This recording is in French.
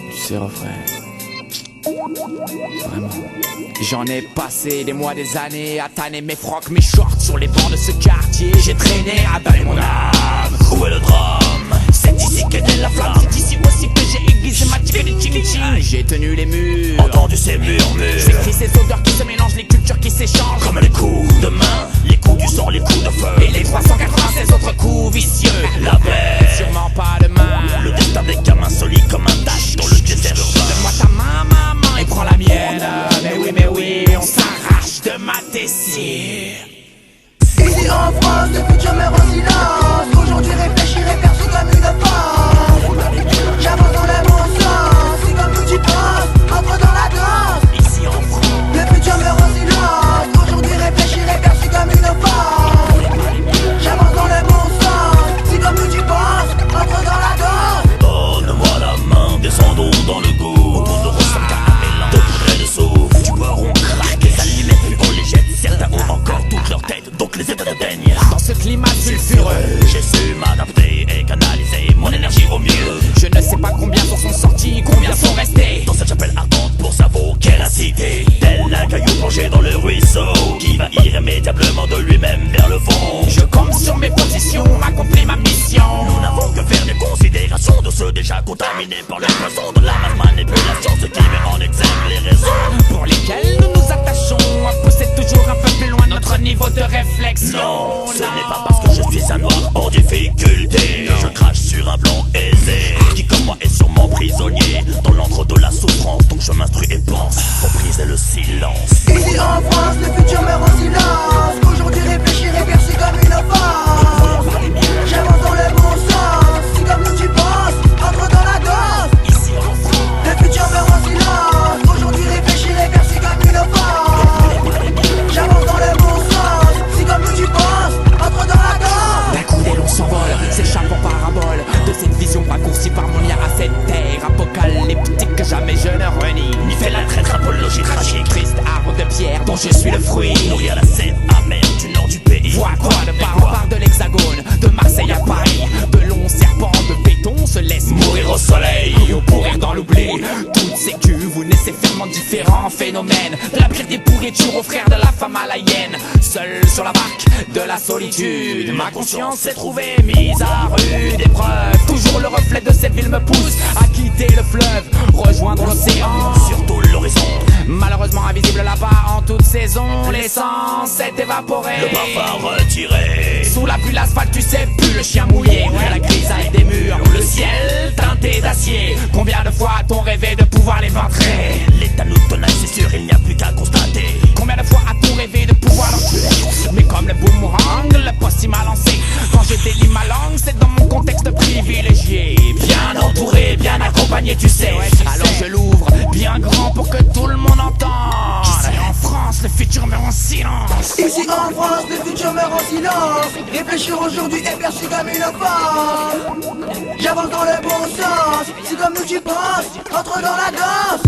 Tu sais, refrain, vraiment, j'en ai passé des mois, des années à tanner mes frocs, mes shorts sur les bancs de ce quartier. J'ai traîné à donner mon âme. Où est le drame? C'est ici qu'est née la flamme. C'est ici aussi que j'ai aiguisé ma ching. J'ai tenu les murs, entendu ces murmures. J'ai écrit ces odeurs qui se mélangent, les cultures qui s'échangent. Comme les coups de main, les coups du sang, les coups de feu. Et les 396 autres coups vicieux. La paix, sûrement pas demain. Le destin des gamins solide comme un dash dans le désert urbain. Donne-moi ta main, maman, et prends la mienne. Mais oui, on s'arrache de ma tessire. Ici en France, le futur meurt en silence. Aujourd'hui réfléchir est perçu comme une force. J'avance dans le bon sens, c'est comme nous tu penses. Entre dans la danse. Ici en France, le futur meurt en silence. Aujourd'hui réfléchir est perçu comme une force. J'avance dans le bon sens, c'est comme nous tu penses. Entre dans la danse. Donne-moi la main, descendons dans le goût. Autour de ressemble à un mélange de poudre et de souffle. Du beurre on craque, les allumettes puis on les jette. Certains ont encore toute leur tête, donc les états de daigne. dans ce climat sulfureux, J'ai su m'adapter et canaliser mon énergie au mieux. je ne sais pas combien s'en sont sortis, combien sont restés. Dans cette chapelle ardente pour savoir quelle a cité. Tel un caillou plongé dans le ruisseau qui va irrémédiablement de lui-même vers le fond. Je compte sur mes positions, accomplis ma mission. Nous n'avons que faire des considérations de ceux déjà contaminés par le poison de la manipulation, ce qui met en exergue les raisons pour lesquels nous nous attachons à pousser toujours un peu plus loin notre niveau de réflexion. Non, ce n'est pas parce que je suis un noir en difficulté. Je crache sur un blanc aisé qui comme moi est sûrement prisonnier dans l'antre de la souffrance. Donc je m'instruis et pense pour briser le silence. Ici en France, le futur meurt en silence. Aujourd'hui réfléchir est perçu comme une force. J'avance dans le bon sens, c'est comme nous tu penses. Entre dans la danse. Ici en France, Le futur meurt en silence. Aujourd'hui réfléchir est perçu comme une force. J'avance dans le bon sens, c'est comme nous tu penses. Entre dans la danse. d'un coup des longs s'envole, s'échappe en parabole de cette vision raccourcie par mon lien à cette terre apocalyptique que jamais je ne renie. Ni fait la traître apologie tragique. Triste arbre de pierre dont je suis le fruit. Nourri à la scène amère du nord du pays. Vois quoi de part en part de l'hexagone, de Marseille à Paris, de longs serpents de béton se laissent Mourir au soleil. ou pourrir dans l'oubli. Toutes ces cuves où naissent ferments différents phénomènes, de la pire des pourritures aux frères de la femme à la hyène. Seul sur la barque de la solitude, ma conscience s'est trouvée mise à rude épreuve. Toujours le reflet de cette ville me pousse à quitter le fleuve, rejoindre l'océan. Surtout l'horizon. Malheureusement invisible là-bas en toute saison, l'essence s'est évaporée. Le parfum retiré. Sous la pluie, l'asphalte, tu sais plus, le chien mouillé. La grisaille des murs, le ciel teinté d'acier. Combien de fois a-t-on rêvé de pouvoir l'éventrer? L'état nous tenaille, c'est sûr, il n'y a plus qu'à constater. Combien de fois a-t-on rêvé de pouvoir l'enculer? Mais comme le boomerang, le poste il m'a lancé. Quand je délie ma langue, c'est dans mon contexte privilégié. Bien entouré, bien accompagné, tu sais. Alors je l'ouvre bien grand pour que tout le monde entende. Ici en France, le futur meurt en silence. Ici en France, le futur meurt en silence. Réfléchir aujourd'hui est perçu comme une force. J'avance dans le bon sens, c'est comme nous tu penses. Entre dans la danse.